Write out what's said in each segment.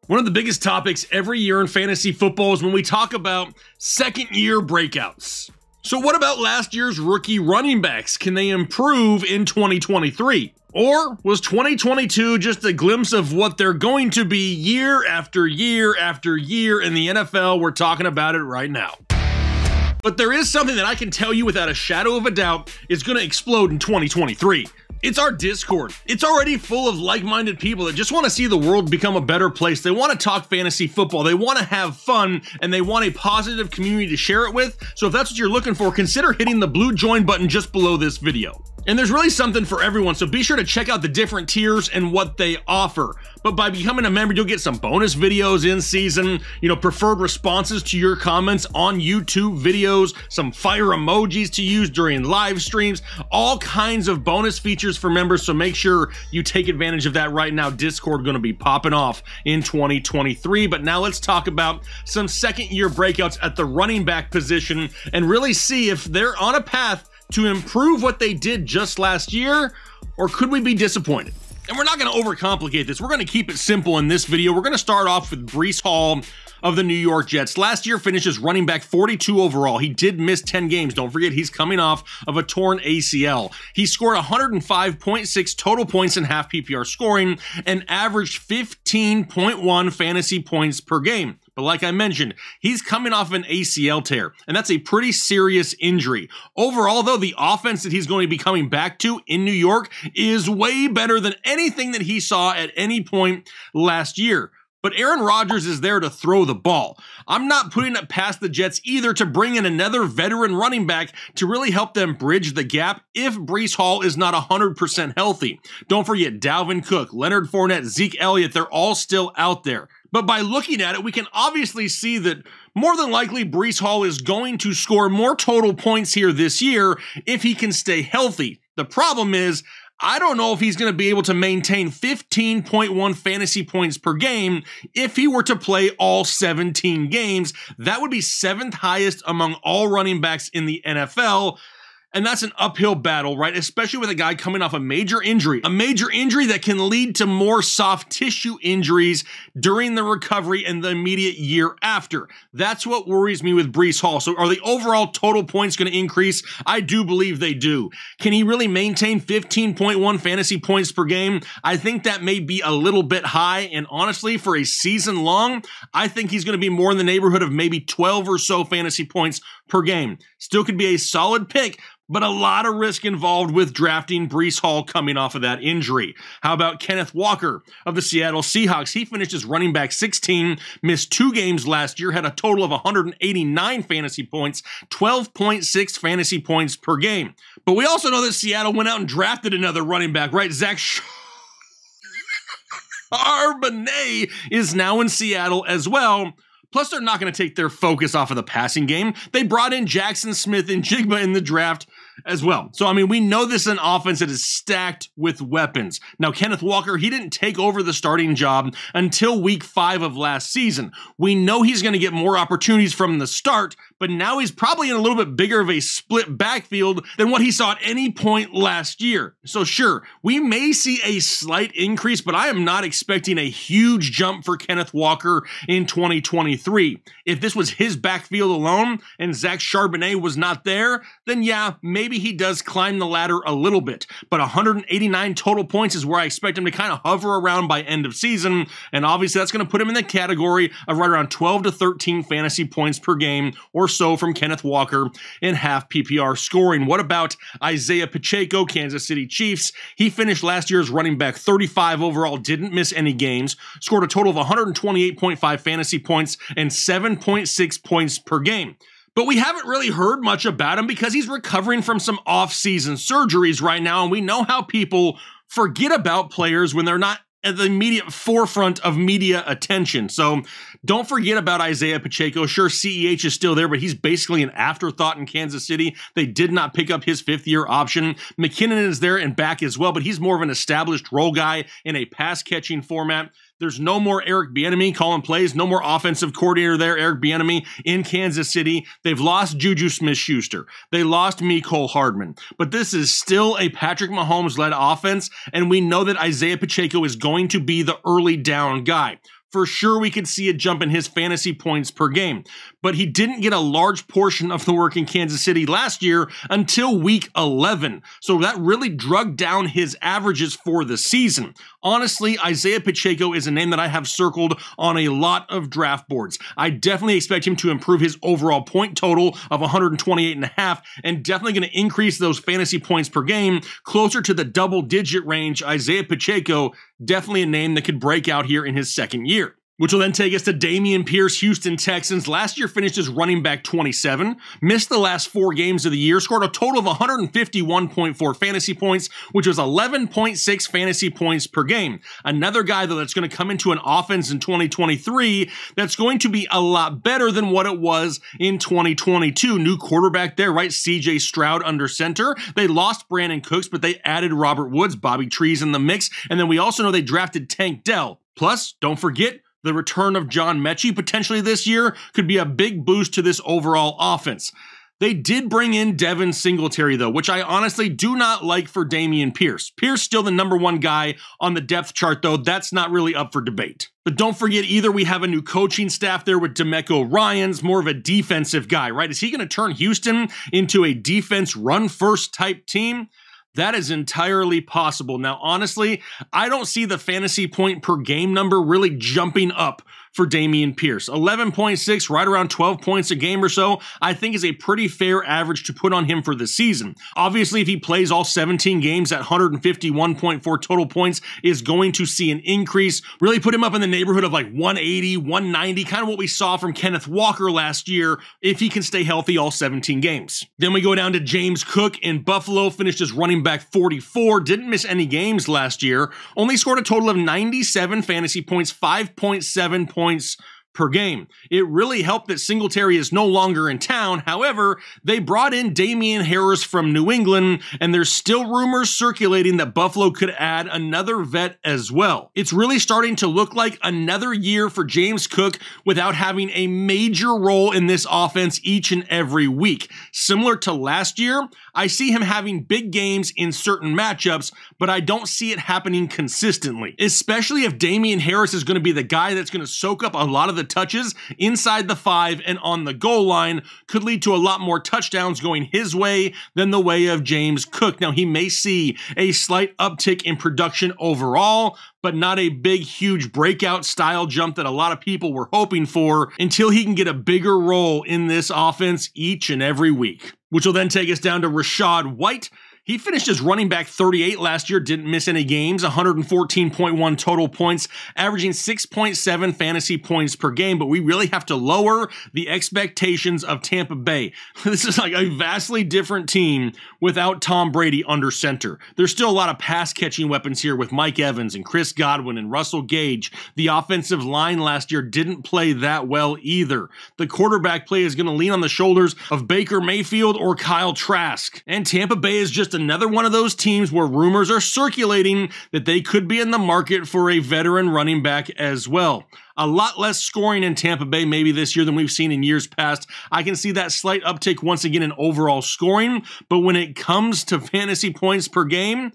One of the biggest topics every year in fantasy football is when we talk about second-year breakouts. So what about last year's rookie running backs? Can they improve in 2023? Or was 2022 just a glimpse of what they're going to be year after year after year in the NFL? We're talking about it right now. But there is something that I can tell you without a shadow of a doubt is going to explode in 2023. It's our Discord. It's already full of like-minded people that just want to see the world become a better place. They want to talk fantasy football. They want to have fun, and they want a positive community to share it with. So if that's what you're looking for, consider hitting the blue join button just below this video. And there's really something for everyone, so be sure to check out the different tiers and what they offer. But by becoming a member, you'll get some bonus videos in season, preferred responses to your comments on YouTube videos, some fire emojis to use during live streams, all kinds of bonus features for members, so make sure you take advantage of that right now. Discord going to be popping off in 2023. But now let's talk about some second-year breakouts at the running back position and really see if they're on a path to improve what they did just last year, or could we be disappointed? And we're not going to overcomplicate this. We're going to keep it simple in this video. We're going to start off with BREECE Hall of the New York Jets. Last year finishes running back 42 overall. He did miss 10 games. Don't forget, he's coming off of a torn ACL. He scored 105.6 total points in half PPR scoring and averaged 15.1 fantasy points per game. But like I mentioned, he's coming off an ACL tear, and that's a pretty serious injury. Overall, though, the offense that he's going to be coming back to in New York is way better than anything that he saw at any point last year. But Aaron Rodgers is there to throw the ball. I'm not putting it past the Jets either to bring in another veteran running back to really help them bridge the gap if BREECE Hall is not 100% healthy. Don't forget Dalvin Cook, Leonard Fournette, Zeke Elliott, they're all still out there. But by looking at it, we can obviously see that more than likely BREECE Hall is going to score more total points here this year if he can stay healthy. The problem is, I don't know if he's going to be able to maintain 15.1 fantasy points per game if he were to play all 17 games. That would be 7th highest among all running backs in the NFL. And that's an uphill battle, right? Especially with a guy coming off a major injury that can lead to more soft tissue injuries during the recovery and the immediate year after. That's what worries me with BREECE Hall. So are the overall total points going to increase? I do believe they do. Can he really maintain 15.1 fantasy points per game? I think that may be a little bit high. And honestly, for a season long, I think he's going to be more in the neighborhood of maybe 12 or so fantasy points per game. Still could be a solid pick, but a lot of risk involved with drafting BREECE Hall coming off of that injury. How about Kenneth Walker of the Seattle Seahawks? He finished as running back 16, missed 2 games last year, had a total of 189 fantasy points, 12.6 fantasy points per game. But we also know that Seattle went out and drafted another running back, right? Zach Charbonnet is now in Seattle as well. Plus, they're not going to take their focus off of the passing game. They brought in Jackson Smith and Jigba in the draft as well. So, I mean, we know this is an offense that is stacked with weapons. Now, Kenneth Walker, he didn't take over the starting job until week 5 of last season. We know he's going to get more opportunities from the start, but now he's probably in a little bit bigger of a split backfield than what he saw at any point last year. So sure, we may see a slight increase, but I am not expecting a huge jump for Kenneth Walker in 2023. If this was his backfield alone and Zach Charbonnet was not there, then yeah, maybe he does climb the ladder a little bit. But 189 total points is where I expect him to kind of hover around by end of season, and obviously that's going to put him in the category of right around 12 to 13 fantasy points per game or so from Kenneth Walker in half PPR scoring. What about Isaiah Pacheco, Kansas City Chiefs? He finished last year's running back 35 overall, didn't miss any games, scored a total of 128.5 fantasy points and 7.6 points per game. But we haven't really heard much about him because he's recovering from some off-season surgeries right now, and we know how people forget about players when they're not at the immediate forefront of media attention. So don't forget about Isaiah Pacheco. Sure, CEH is still there, but he's basically an afterthought in Kansas City. They did not pick up his 5th-year option. McKinnon is there and back as well, but he's more of an established role guy in a pass-catching format. There's no more Eric Bieniemy calling plays, no more offensive coordinator there, Eric Bieniemy in Kansas City. They've lost Juju Smith-Schuster. They lost Mecole Hardman. But this is still a Patrick Mahomes-led offense, and we know that Isaiah Pacheco is going to be the early down guy. for sure we could see a jump in his fantasy points per game. But he didn't get a large portion of the work in Kansas City last year until week 11. So that really drug down his averages for the season. Honestly, Isaiah Pacheco is a name that I have circled on a lot of draft boards. I definitely expect him to improve his overall point total of 128.5 and definitely going to increase those fantasy points per game closer to the double-digit range. Isaiah Pacheco, definitely a name that could break out here in his second year. Which will then take us to Dameon Pierce, Houston Texans. Last year finished as running back 27, missed the last 4 games of the year, scored a total of 151.4 fantasy points, which was 11.6 fantasy points per game. Another guy, though, that's going to come into an offense in 2023 that's going to be a lot better than what it was in 2022. New quarterback there, right? CJ Stroud under center. They lost Brandon Cooks, but they added Robert Woods, Bobby Trees in the mix, and then we also know they drafted Tank Dell. Plus, don't forget, the return of John Mechie potentially this year could be a big boost to this overall offense. They did bring in Devin Singletary, though, which I honestly do not like for Dameon Pierce. Pierce still the #1 guy on the depth chart, though. That's not really up for debate. But don't forget either, we have a new coaching staff there with DeMeco Ryans, more of a defensive guy, right? Is he going to turn Houston into a defense run-first type team? That is entirely possible. Now, honestly, I don't see the fantasy point per game number really jumping up for Dameon Pierce. 11.6, right around 12 points a game or so, I think is a pretty fair average to put on him for the season. Obviously, if he plays all 17 games at 151.4 total points, is going to see an increase, really put him up in the neighborhood of like 180, 190, kind of what we saw from Kenneth Walker last year, if he can stay healthy all 17 games. Then we go down to James Cook in Buffalo, finished as running back 44, didn't miss any games last year, only scored a total of 97 fantasy points, 5.7 points per game. It really helped that Singletary is no longer in town. However, they brought in Damian Harris from New England, and there's still rumors circulating that Buffalo could add another vet as well. It's really starting to look like another year for James Cook without having a major role in this offense each and every week. Similar to last year, I see him having big games in certain matchups, but I don't see it happening consistently, especially if Damian Harris is going to be the guy that's going to soak up a lot of the touches inside the 5 and on the goal line, could lead to a lot more touchdowns going his way than the way of James Cook. Now, he may see a slight uptick in production overall, but not a big, huge breakout style jump that a lot of people were hoping for until he can get a bigger role in this offense each and every week. Which will then take us down to Rachaad White. He finished as running back 38 last year, didn't miss any games, 114.1 total points, averaging 6.7 fantasy points per game, but we really have to lower the expectations of Tampa Bay. This is like a vastly different team without Tom Brady under center. There's still a lot of pass-catching weapons here with Mike Evans and Chris Godwin and Russell Gage. The offensive line last year didn't play that well either. The quarterback play is going to lean on the shoulders of Baker Mayfield or Kyle Trask, and Tampa Bay is just another one of those teams where rumors are circulating that they could be in the market for a veteran running back as well. A lot less scoring in Tampa Bay maybe this year than we've seen in years past. I can see that slight uptick once again in overall scoring, but when it comes to fantasy points per game,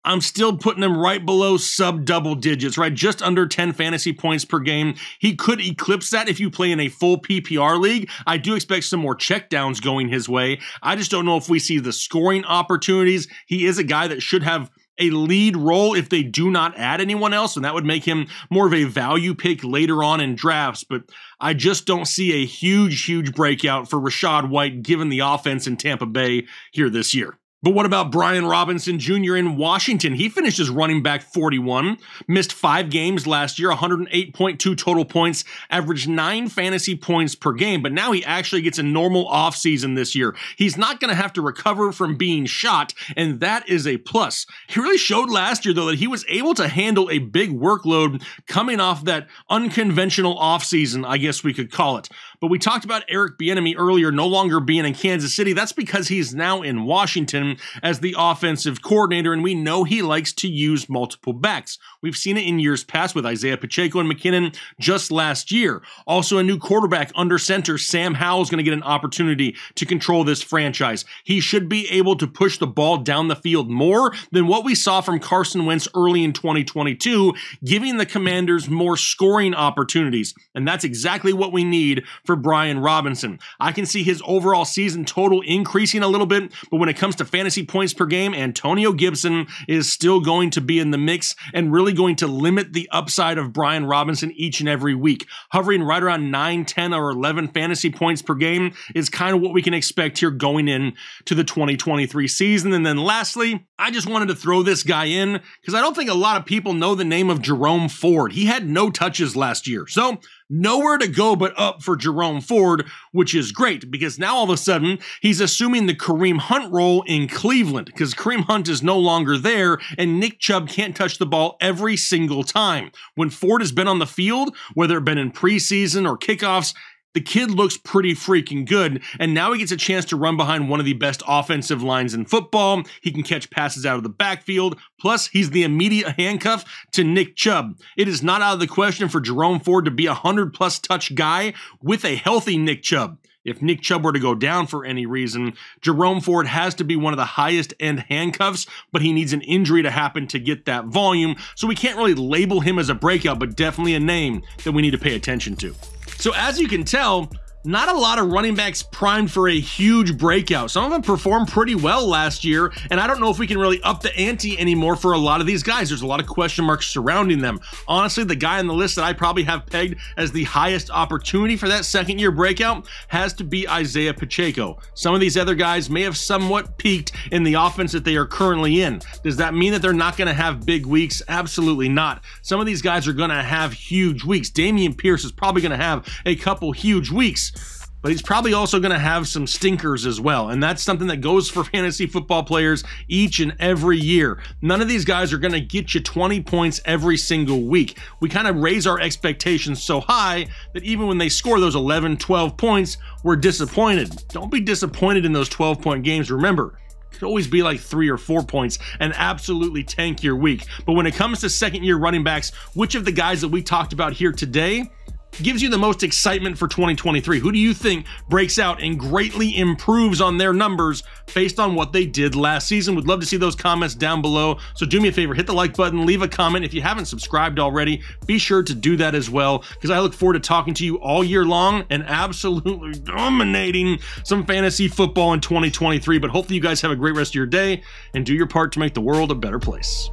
I'm still putting him right below sub-double digits, right? Just under 10 fantasy points per game. He could eclipse that if you play in a full PPR league. I do expect some more checkdowns going his way. I just don't know if we see the scoring opportunities. He is a guy that should have a lead role if they do not add anyone else, and that would make him more of a value pick later on in drafts, but I just don't see a huge breakout for Rachaad White given the offense in Tampa Bay here this year. But what about Brian Robinson Jr. in Washington? He finished as running back 41, missed 5 games last year, 108.2 total points, averaged 9 fantasy points per game, but now he actually gets a normal offseason this year. He's not going to have to recover from being shot, and that is a plus. He really showed last year, though, that he was able to handle a big workload coming off that unconventional offseason, I guess we could call it. But we talked about Eric Bieniemy earlier no longer being in Kansas City. That's because he's now in Washington. Robinson as the offensive coordinator, and we know he likes to use multiple backs. We've seen it in years past with Isaiah Pacheco and McKinnon just last year. Also, a new quarterback under center, Sam Howell, is going to get an opportunity to control this franchise. He should be able to push the ball down the field more than what we saw from Carson Wentz early in 2022, giving the Commanders more scoring opportunities. And that's exactly what we need for Brian Robinson. I can see his overall season total increasing a little bit, but when it comes to fantasy points per game, Antonio Gibson is still going to be in the mix and really going to limit the upside of Brian Robinson each and every week. Hovering right around 9, 10, or 11 fantasy points per game is kind of what we can expect here going in to the 2023 season. And then lastly, I just wanted to throw this guy in because I don't think a lot of people know the name of Jerome Ford. He had no touches last year, so nowhere to go but up for Jerome Ford, which is great because now all of a sudden he's assuming the Kareem Hunt role in Cleveland because Kareem Hunt is no longer there and Nick Chubb can't touch the ball every single time. When Ford has been on the field, whether it's been in preseason or kickoffs, the kid looks pretty freaking good, and now he gets a chance to run behind one of the best offensive lines in football. He can catch passes out of the backfield, plus he's the immediate handcuff to Nick Chubb. It is not out of the question for Jerome Ford to be a 100-plus touch guy with a healthy Nick Chubb. If Nick Chubb were to go down for any reason, Jerome Ford has to be one of the highest end handcuffs, but he needs an injury to happen to get that volume, so we can't really label him as a breakout, but definitely a name that we need to pay attention to. So as you can tell, not a lot of running backs primed for a huge breakout. Some of them performed pretty well last year, and I don't know if we can really up the ante anymore for a lot of these guys. There's a lot of question marks surrounding them. Honestly, the guy on the list that I probably have pegged as the highest opportunity for that second-year breakout has to be Isaiah Pacheco. Some of these other guys may have somewhat peaked in the offense that they are currently in. Does that mean that they're not going to have big weeks? Absolutely not. Some of these guys are going to have huge weeks. Dameon Pierce is probably going to have a couple huge weeks, but he's probably also going to have some stinkers as well, and that's something that goes for fantasy football players each and every year. None of these guys are going to get you 20 points every single week. We kind of raise our expectations so high that even when they score those 11, 12 points, we're disappointed. Don't be disappointed in those 12-point games. Remember, it could always be like 3 or 4 points and absolutely tank your week. But when it comes to second-year running backs, which of the guys that we talked about here today gives you the most excitement for 2023? Who do you think breaks out and greatly improves on their numbers based on what they did last season? Would love to see those comments down below. So do me a favor, hit the like button, leave a comment. If you haven't subscribed already, be sure to do that as well, because I look forward to talking to you all year long and absolutely dominating some fantasy football in 2023. But hopefully you guys have a great rest of your day and do your part to make the world a better place.